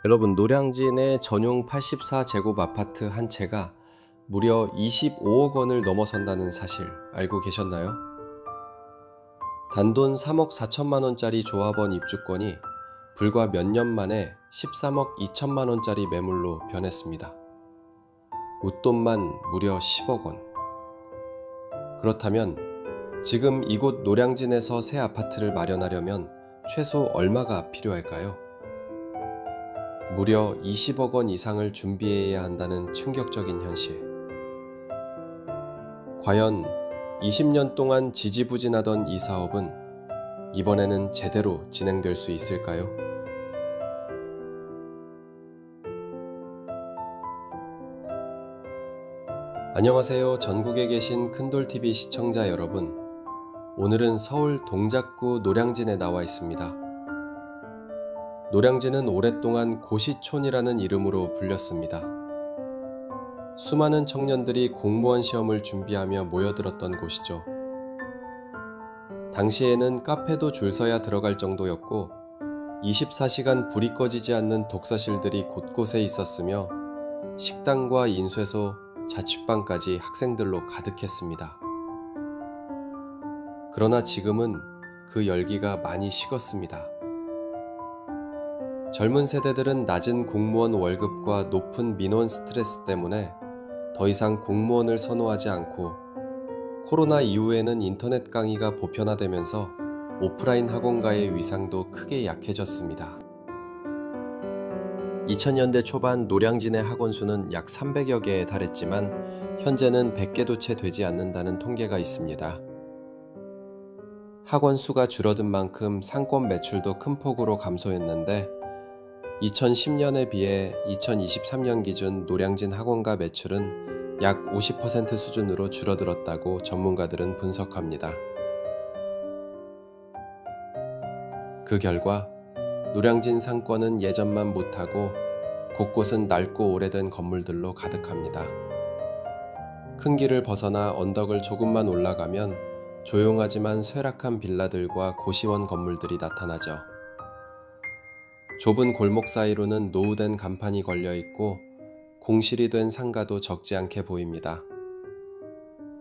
여러분, 노량진의 전용 84제곱 아파트 한 채가 무려 25억 원을 넘어선다는 사실 알고 계셨나요? 단돈 3억 4천만 원짜리 조합원 입주권이 불과 몇 년 만에 13억 2천만 원짜리 매물로 변했습니다. 웃돈만 무려 10억 원. 그렇다면 지금 이곳 노량진에서 새 아파트를 마련하려면 최소 얼마가 필요할까요? 무려 20억 원 이상을 준비해야 한다는 충격적인 현실. 과연 20년 동안 지지부진하던 이 사업은 이번에는 제대로 진행될 수 있을까요? 안녕하세요. 전국에 계신 큰돌TV 시청자 여러분. 오늘은 서울 동작구 노량진에 나와 있습니다. 노량진은 오랫동안 고시촌이라는 이름으로 불렸습니다. 수많은 청년들이 공무원 시험을 준비하며 모여들었던 곳이죠. 당시에는 카페도 줄 서야 들어갈 정도였고 24시간 불이 꺼지지 않는 독서실들이 곳곳에 있었으며 식당과 인쇄소, 자취방까지 학생들로 가득했습니다. 그러나 지금은 그 열기가 많이 식었습니다. 젊은 세대들은 낮은 공무원 월급과 높은 민원 스트레스 때문에 더 이상 공무원을 선호하지 않고 코로나 이후에는 인터넷 강의가 보편화되면서 오프라인 학원가의 위상도 크게 약해졌습니다. 2000년대 초반 노량진의 학원 수는 약 300여 개에 달했지만 현재는 100개도 채 되지 않는다는 통계가 있습니다. 학원 수가 줄어든 만큼 상권 매출도 큰 폭으로 감소했는데 2010년에 비해 2023년 기준 노량진 학원가 매출은 약 50% 수준으로 줄어들었다고 전문가들은 분석합니다. 그 결과 노량진 상권은 예전만 못하고 곳곳은 낡고 오래된 건물들로 가득합니다. 큰 길을 벗어나 언덕을 조금만 올라가면 조용하지만 쇠락한 빌라들과 고시원 건물들이 나타나죠. 좁은 골목 사이로는 노후된 간판이 걸려있고 공실이 된 상가도 적지 않게 보입니다.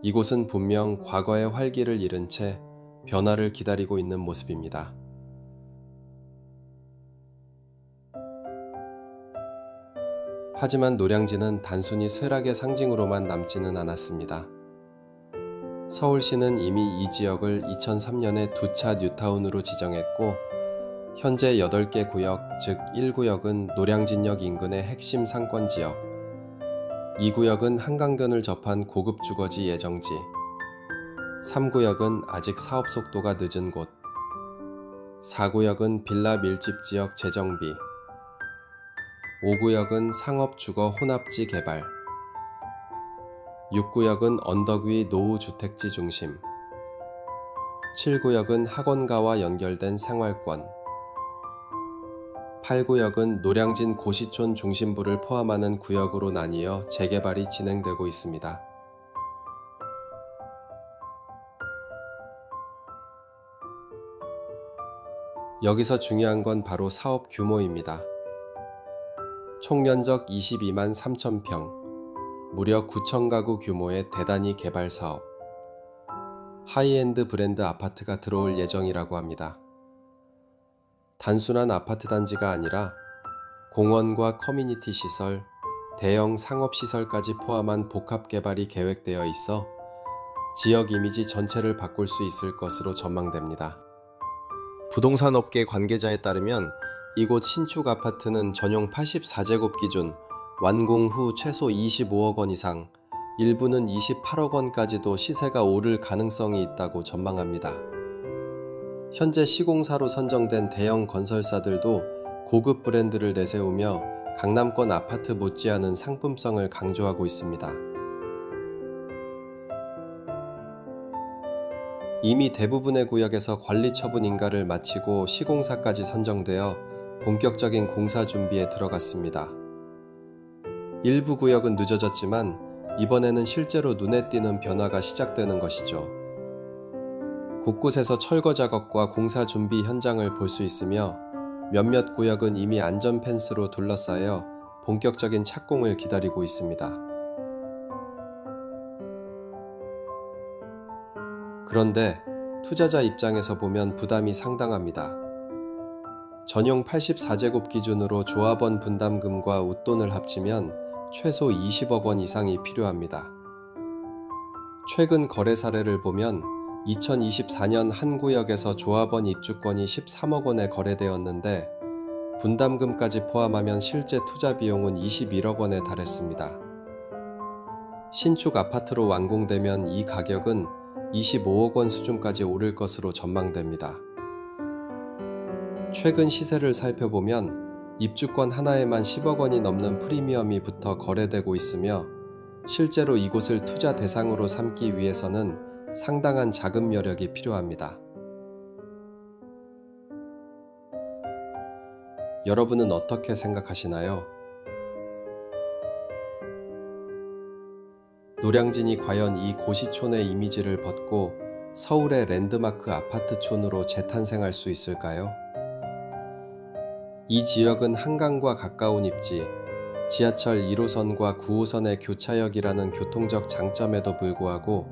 이곳은 분명 과거의 활기를 잃은 채 변화를 기다리고 있는 모습입니다. 하지만 노량진은 단순히 쇠락의 상징으로만 남지는 않았습니다. 서울시는 이미 이 지역을 2003년에 2차 뉴타운으로 지정했고 현재 8개 구역, 즉 1구역은 노량진역 인근의 핵심 상권지역, 2구역은 한강변을 접한 고급 주거지 예정지, 3구역은 아직 사업 속도가 늦은 곳, 4구역은 빌라 밀집 지역 재정비, 5구역은 상업 주거 혼합지 개발, 6구역은 언덕 위 노후 주택지 중심, 7구역은 학원가와 연결된 생활권, 8구역은 노량진 고시촌 중심부를 포함하는 구역으로 나뉘어 재개발이 진행되고 있습니다. 여기서 중요한 건 바로 사업 규모입니다. 총 면적 22만 3천 평, 무려 9천 가구 규모의 대단위 개발 사업. 하이엔드 브랜드 아파트가 들어올 예정이라고 합니다. 단순한 아파트 단지가 아니라 공원과 커뮤니티 시설, 대형 상업시설까지 포함한 복합 개발이 계획되어 있어 지역 이미지 전체를 바꿀 수 있을 것으로 전망됩니다. 부동산 업계 관계자에 따르면 이곳 신축 아파트는 전용 84제곱 기준 완공 후 최소 25억 원 이상, 일부는 28억 원까지도 시세가 오를 가능성이 있다고 전망합니다. 현재 시공사로 선정된 대형 건설사들도 고급 브랜드를 내세우며 강남권 아파트 못지않은 상품성을 강조하고 있습니다. 이미 대부분의 구역에서 관리 처분 인가를 마치고 시공사까지 선정되어 본격적인 공사 준비에 들어갔습니다. 일부 구역은 늦어졌지만 이번에는 실제로 눈에 띄는 변화가 시작되는 것이죠. 곳곳에서 철거 작업과 공사 준비 현장을 볼 수 있으며 몇몇 구역은 이미 안전 펜스로 둘러싸여 본격적인 착공을 기다리고 있습니다. 그런데 투자자 입장에서 보면 부담이 상당합니다. 전용 84제곱 기준으로 조합원 분담금과 웃돈을 합치면 최소 20억 원 이상이 필요합니다. 최근 거래 사례를 보면 2024년 한 구역에서 조합원 입주권이 13억 원에 거래되었는데 분담금까지 포함하면 실제 투자 비용은 21억 원에 달했습니다. 신축 아파트로 완공되면 이 가격은 25억 원 수준까지 오를 것으로 전망됩니다. 최근 시세를 살펴보면 입주권 하나에만 10억 원이 넘는 프리미엄이 붙어 거래되고 있으며 실제로 이곳을 투자 대상으로 삼기 위해서는 상당한 자금 여력이 필요합니다. 여러분은 어떻게 생각하시나요? 노량진이 과연 이 고시촌의 이미지를 벗고 서울의 랜드마크 아파트촌으로 재탄생할 수 있을까요? 이 지역은 한강과 가까운 입지, 지하철 1호선과 9호선의 교차역이라는 교통적 장점에도 불구하고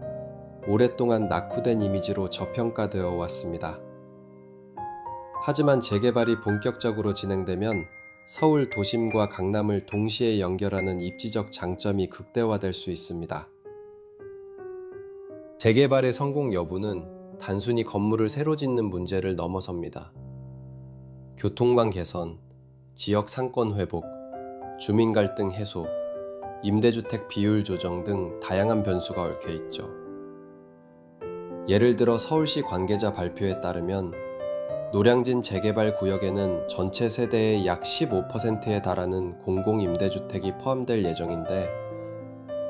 오랫동안 낙후된 이미지로 저평가되어 왔습니다. 하지만 재개발이 본격적으로 진행되면 서울 도심과 강남을 동시에 연결하는 입지적 장점이 극대화될 수 있습니다. 재개발의 성공 여부는 단순히 건물을 새로 짓는 문제를 넘어섭니다. 교통망 개선, 지역 상권 회복, 주민 갈등 해소, 임대주택 비율 조정 등 다양한 변수가 얽혀 있죠. 예를 들어 서울시 관계자 발표에 따르면 노량진 재개발 구역에는 전체 세대의 약 15%에 달하는 공공임대주택이 포함될 예정인데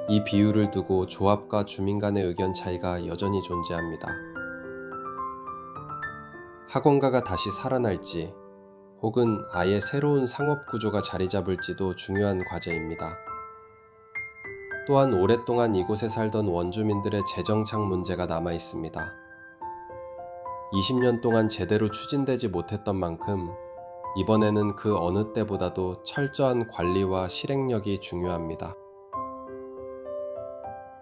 이 비율을 두고 조합과 주민 간의 의견 차이가 여전히 존재합니다. 학원가가 다시 살아날지 혹은 아예 새로운 상업 구조가 자리 잡을지도 중요한 과제입니다. 또한 오랫동안 이곳에 살던 원주민들의 재정착 문제가 남아 있습니다. 20년 동안 제대로 추진되지 못했던 만큼 이번에는 그 어느 때보다도 철저한 관리와 실행력이 중요합니다.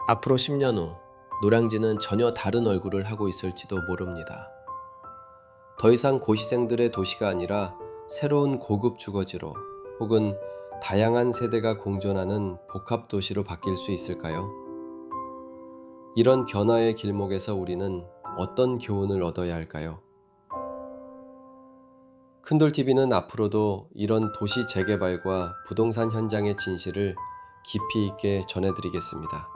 앞으로 10년 후 노량진은 전혀 다른 얼굴을 하고 있을지도 모릅니다. 더 이상 고시생들의 도시가 아니라 새로운 고급 주거지로 혹은 다양한 세대가 공존하는 복합도시로 바뀔 수 있을까요? 이런 변화의 길목에서 우리는 어떤 교훈을 얻어야 할까요? 큰돌TV는 앞으로도 이런 도시 재개발과 부동산 현장의 진실을 깊이 있게 전해드리겠습니다.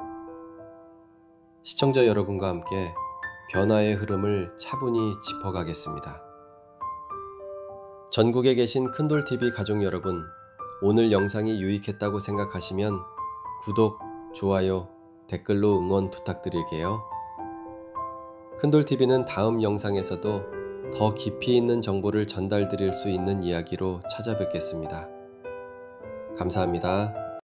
시청자 여러분과 함께 변화의 흐름을 차분히 짚어가겠습니다. 전국에 계신 큰돌TV 가족 여러분, 오늘 영상이 유익했다고 생각하시면 구독, 좋아요, 댓글로 응원 부탁드릴게요. 큰돌TV는 다음 영상에서도 더 깊이 있는 정보를 전달드릴 수 있는 이야기로 찾아뵙겠습니다. 감사합니다.